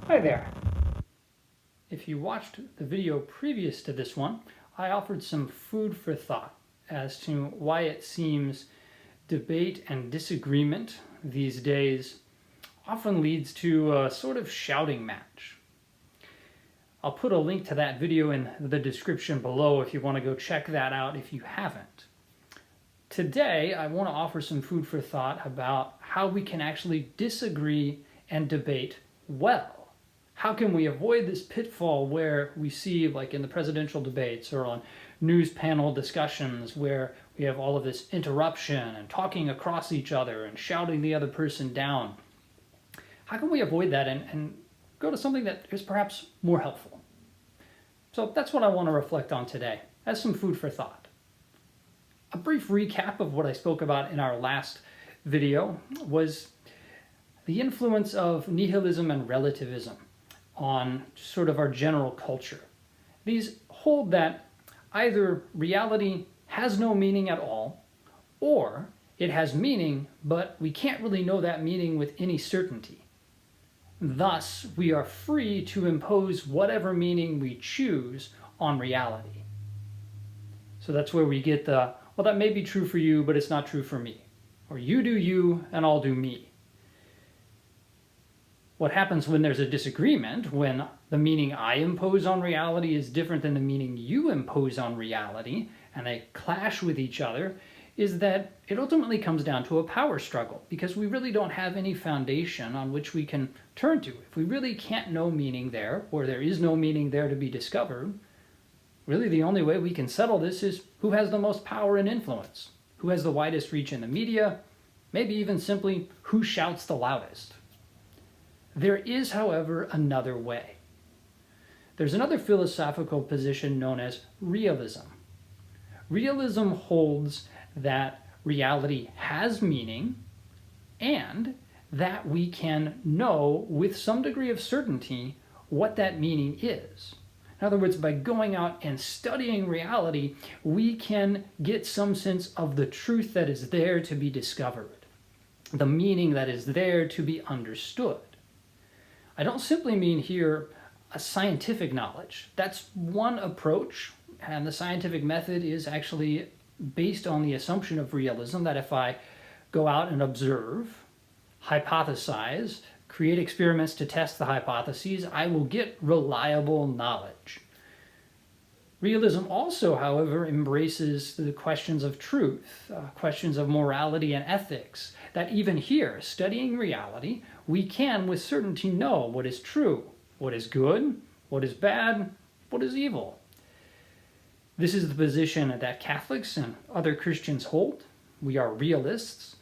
Hi there. If you watched the video previous to this one, I offered some food for thought as to why it seems debate and disagreement these days often leads to a sort of shouting match. I'll put a link to that video in the description below if you want to go check that out if you haven't. Today, I want to offer some food for thought about how we can actually disagree and debate well. How can we avoid this pitfall where we see, like in the presidential debates or on news panel discussions, where we have all of this interruption and talking across each other and shouting the other person down? How can we avoid that and go to something that is perhaps more helpful? So that's what I want to reflect on today as some food for thought. A brief recap of what I spoke about in our last video was the influence of nihilism and relativism on sort of our general culture. These hold that either reality has no meaning at all, or it has meaning, but we can't really know that meaning with any certainty. Thus, we are free to impose whatever meaning we choose on reality. So that's where we get the, well, that may be true for you, but it's not true for me. Or you do you, and I'll do me. What happens when there's a disagreement, when the meaning I impose on reality is different than the meaning you impose on reality, and they clash with each other, is that it ultimately comes down to a power struggle, because we really don't have any foundation on which we can turn to. If we really can't know meaning there, or there is no meaning there to be discovered, really the only way we can settle this is who has the most power and influence, who has the widest reach in the media, maybe even simply who shouts the loudest. There is, however, another way. There's another philosophical position known as realism. Realism holds that reality has meaning and that we can know with some degree of certainty what that meaning is. In other words, by going out and studying reality, we can get some sense of the truth that is there to be discovered, the meaning that is there to be understood. I don't simply mean here a scientific knowledge. That's one approach, and the scientific method is actually based on the assumption of realism that if I go out and observe, hypothesize, create experiments to test the hypotheses, I will get reliable knowledge. Realism also, however, embraces the questions of truth, questions of morality and ethics, that even here, studying reality, we can with certainty know what is true, what is good, what is bad, what is evil. This is the position that Catholics and other Christians hold. We are realists.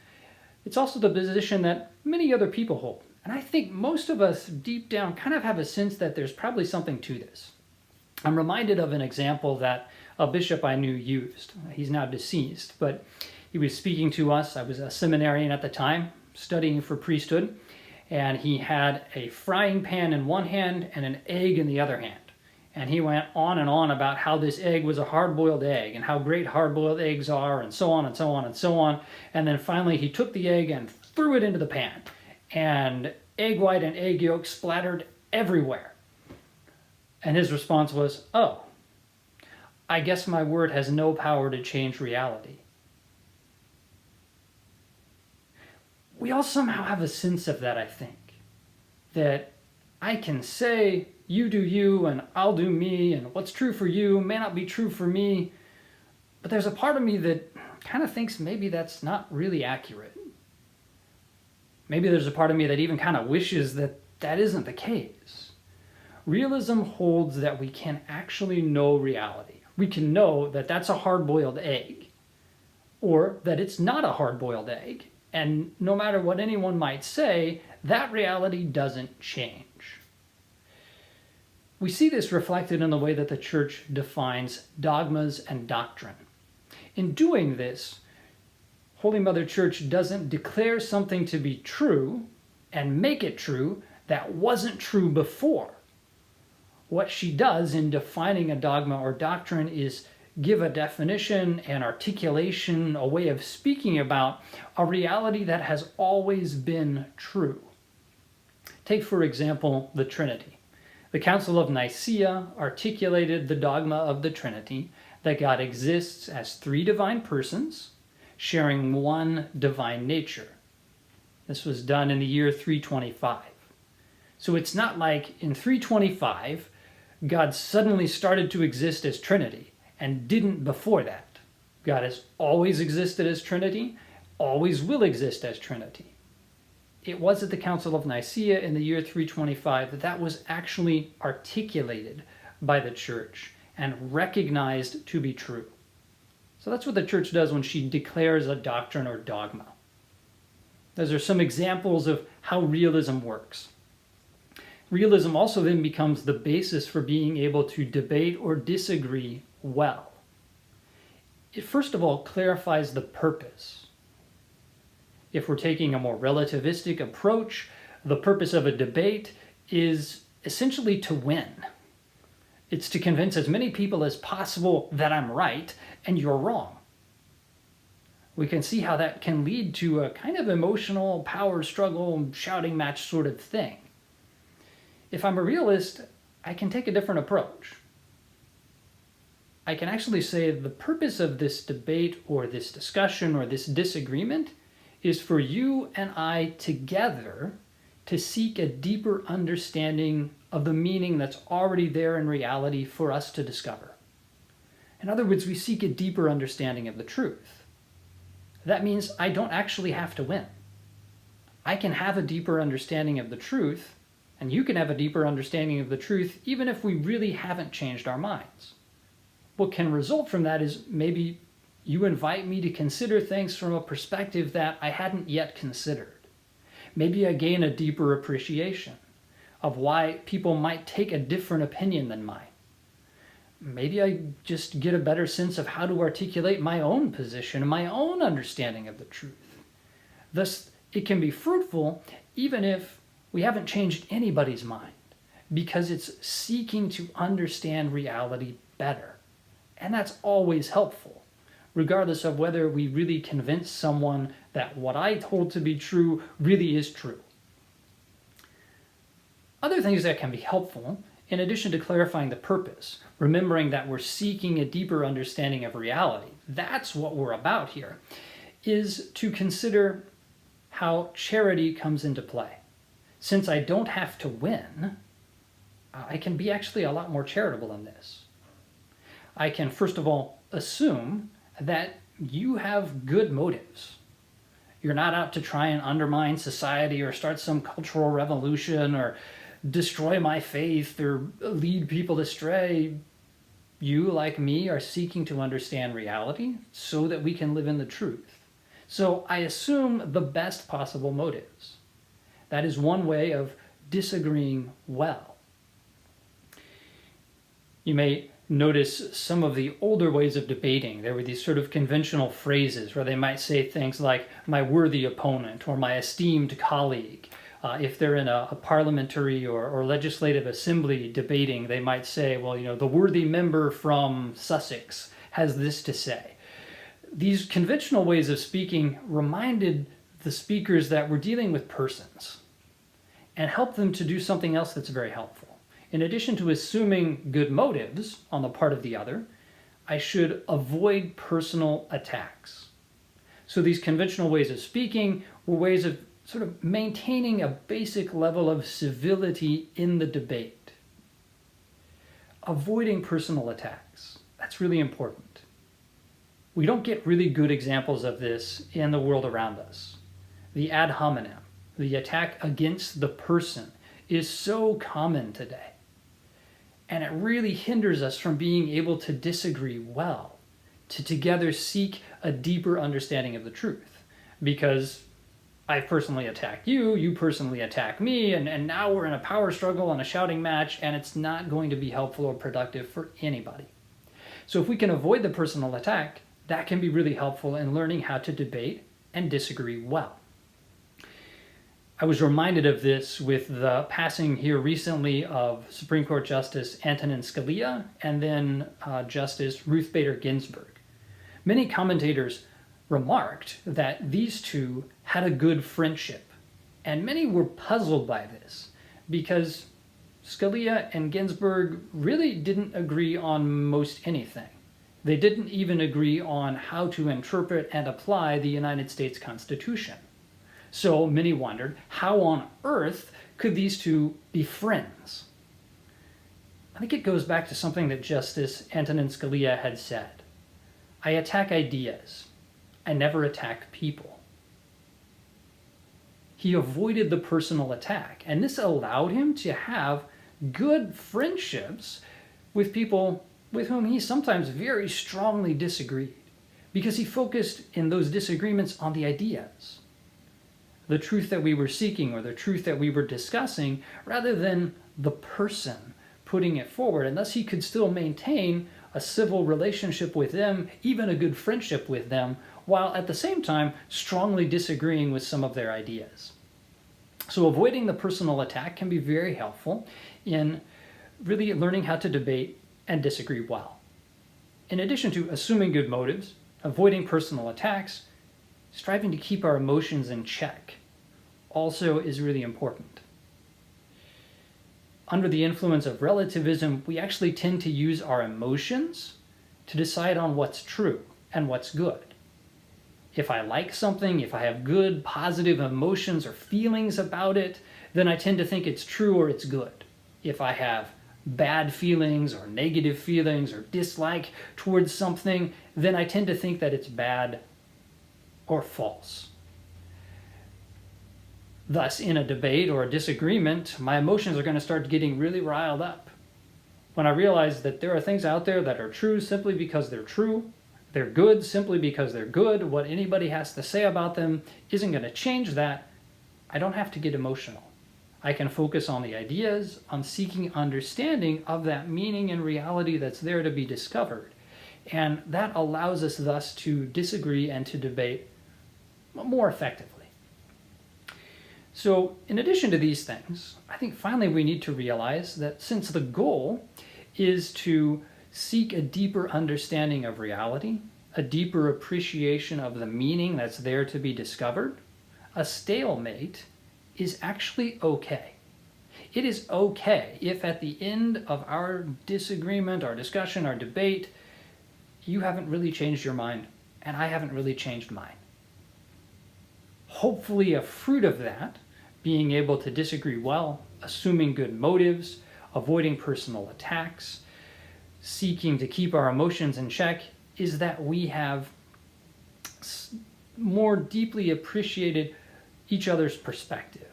It's also the position that many other people hold. And I think most of us deep down kind of have a sense that there's probably something to this. I'm reminded of an example that a bishop I knew used. He's now deceased, but he was speaking to us. I was a seminarian at the time, studying for priesthood, and he had a frying pan in one hand and an egg in the other hand. And he went on and on about how this egg was a hard-boiled egg and how great hard-boiled eggs are, and so on and so on and so on. And then finally he took the egg and threw it into the pan. And egg white and egg yolk splattered everywhere. And his response was, "Oh, I guess my word has no power to change reality." We all somehow have a sense of that, I think. That I can say, you do you, and I'll do me, and what's true for you may not be true for me. But there's a part of me that kind of thinks maybe that's not really accurate. Maybe there's a part of me that even kind of wishes that that isn't the case. Realism holds that we can actually know reality. We can know that that's a hard-boiled egg, or that it's not a hard-boiled egg. And no matter what anyone might say, that reality doesn't change. We see this reflected in the way that the Church defines dogmas and doctrine. In doing this, Holy Mother Church doesn't declare something to be true and make it true that wasn't true before. What she does in defining a dogma or doctrine is give a definition, an articulation, a way of speaking about a reality that has always been true. Take, for example, the Trinity. The Council of Nicaea articulated the dogma of the Trinity, that God exists as three divine persons, sharing one divine nature. This was done in the year 325. So it's not like in 325, God suddenly started to exist as Trinity and didn't before that. God has always existed as Trinity, always will exist as Trinity. It was at the Council of Nicaea in the year 325 that that was actually articulated by the church and recognized to be true. So that's what the church does when she declares a doctrine or dogma. Those are some examples of how realism works. Realism also then becomes the basis for being able to debate or disagree well. It first of all clarifies the purpose. If we're taking a more relativistic approach, the purpose of a debate is essentially to win. It's to convince as many people as possible that I'm right and you're wrong. We can see how that can lead to a kind of emotional power struggle, shouting match sort of thing. If I'm a realist, I can take a different approach. I can actually say the purpose of this debate or this discussion or this disagreement is for you and I together to seek a deeper understanding of the meaning that's already there in reality for us to discover. In other words, we seek a deeper understanding of the truth. That means I don't actually have to win. I can have a deeper understanding of the truth, and you can have a deeper understanding of the truth even if we really haven't changed our minds. What can result from that is maybe you invite me to consider things from a perspective that I hadn't yet considered. Maybe I gain a deeper appreciation of why people might take a different opinion than mine. Maybe I just get a better sense of how to articulate my own position and my own understanding of the truth. Thus, it can be fruitful even if we haven't changed anybody's mind, because it's seeking to understand reality better. And that's always helpful, regardless of whether we really convince someone that what I hold to be true really is true. Other things that can be helpful, in addition to clarifying the purpose, remembering that we're seeking a deeper understanding of reality, that's what we're about here, is to consider how charity comes into play. Since I don't have to win, I can be actually a lot more charitable in this. I can, first of all, assume that you have good motives. You're not out to try and undermine society or start some cultural revolution or destroy my faith or lead people astray. You, like me, are seeking to understand reality so that we can live in the truth. So I assume the best possible motives. That is one way of disagreeing well. You may notice some of the older ways of debating. There were these sort of conventional phrases where they might say things like, my worthy opponent, or my esteemed colleague. If they're in a parliamentary or legislative assembly debating, they might say, well, the worthy member from Sussex has this to say. These conventional ways of speaking reminded the speakers that we're dealing with persons and helped them to do something else that's very helpful. In addition to assuming good motives on the part of the other, I should avoid personal attacks. So these conventional ways of speaking were ways of sort of maintaining a basic level of civility in the debate. Avoiding personal attacks. That's really important. We don't get really good examples of this in the world around us. The ad hominem, the attack against the person, is so common today. And it really hinders us from being able to disagree well, to together seek a deeper understanding of the truth. Because I personally attack you, you personally attack me, and now we're in a power struggle and a shouting match, and it's not going to be helpful or productive for anybody. So if we can avoid the personal attack, that can be really helpful in learning how to debate and disagree well. I was reminded of this with the passing here recently of Supreme Court Justice Antonin Scalia and then Justice Ruth Bader Ginsburg. Many commentators remarked that these two had a good friendship. And many were puzzled by this because Scalia and Ginsburg really didn't agree on most anything. They didn't even agree on how to interpret and apply the United States Constitution. So many wondered, how on earth could these two be friends? I think it goes back to something that Justice Antonin Scalia had said. I attack ideas. I never attack people. He avoided the personal attack, and this allowed him to have good friendships with people with whom he sometimes very strongly disagreed, because he focused in those disagreements on the ideas, the truth that we were seeking or the truth that we were discussing, rather than the person putting it forward. And thus he could still maintain a civil relationship with them, even a good friendship with them, while at the same time strongly disagreeing with some of their ideas. So avoiding the personal attack can be very helpful in really learning how to debate and disagree well. In addition to assuming good motives, avoiding personal attacks, striving to keep our emotions in check also is really important. Under the influence of relativism, we actually tend to use our emotions to decide on what's true and what's good. If I like something, if I have good, positive emotions or feelings about it, then I tend to think it's true or it's good. If I have bad feelings or negative feelings or dislike towards something, then I tend to think that it's bad or false. Thus, in a debate or a disagreement, my emotions are going to start getting really riled up. When I realize that there are things out there that are true simply because they're true, they're good simply because they're good, what anybody has to say about them isn't going to change that, I don't have to get emotional. I can focus on the ideas, on seeking understanding of that meaning and reality that's there to be discovered. And that allows us thus to disagree and to debate more effectively. So in addition to these things, I think finally we need to realize that since the goal is to seek a deeper understanding of reality, a deeper appreciation of the meaning that's there to be discovered, a stalemate is actually okay. It is okay if at the end of our disagreement, our discussion, our debate, you haven't really changed your mind and I haven't really changed mine. Hopefully a fruit of that, being able to disagree well, assuming good motives, avoiding personal attacks, seeking to keep our emotions in check, is that we have more deeply appreciated each other's perspective.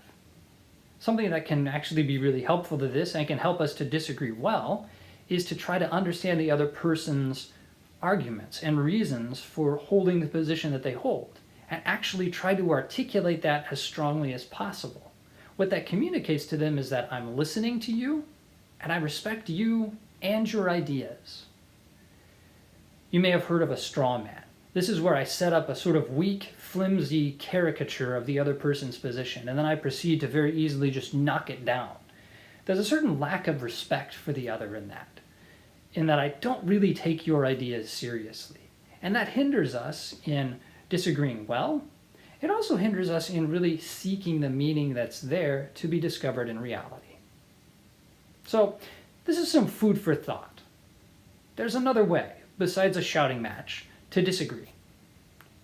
Something that can actually be really helpful to this and can help us to disagree well is to try to understand the other person's arguments and reasons for holding the position that they hold, and actually try to articulate that as strongly as possible. What that communicates to them is that I'm listening to you, and I respect you and your ideas. You may have heard of a straw man. This is where I set up a sort of weak, flimsy caricature of the other person's position, and then I proceed to very easily just knock it down. There's a certain lack of respect for the other in that I don't really take your ideas seriously. And that hinders us in disagreeing well. It also hinders us in really seeking the meaning that's there to be discovered in reality. So, this is some food for thought. There's another way, besides a shouting match, to disagree.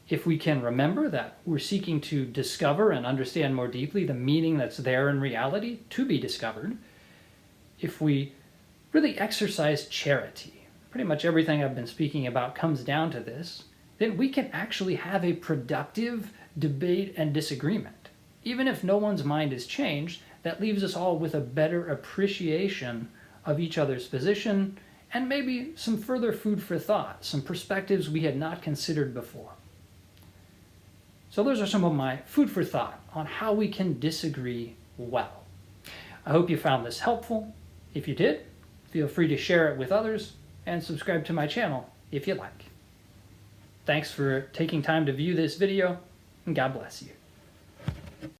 If we can remember that we're seeking to discover and understand more deeply the meaning that's there in reality to be discovered, if we really exercise charity, pretty much everything I've been speaking about comes down to this, then we can actually have a productive debate and disagreement. Even if no one's mind is changed, that leaves us all with a better appreciation of each other's position and maybe some further food for thought, some perspectives we had not considered before. So those are some of my food for thought on how we can disagree well. I hope you found this helpful. If you did, feel free to share it with others and subscribe to my channel if you like. Thanks for taking time to view this video, and God bless you.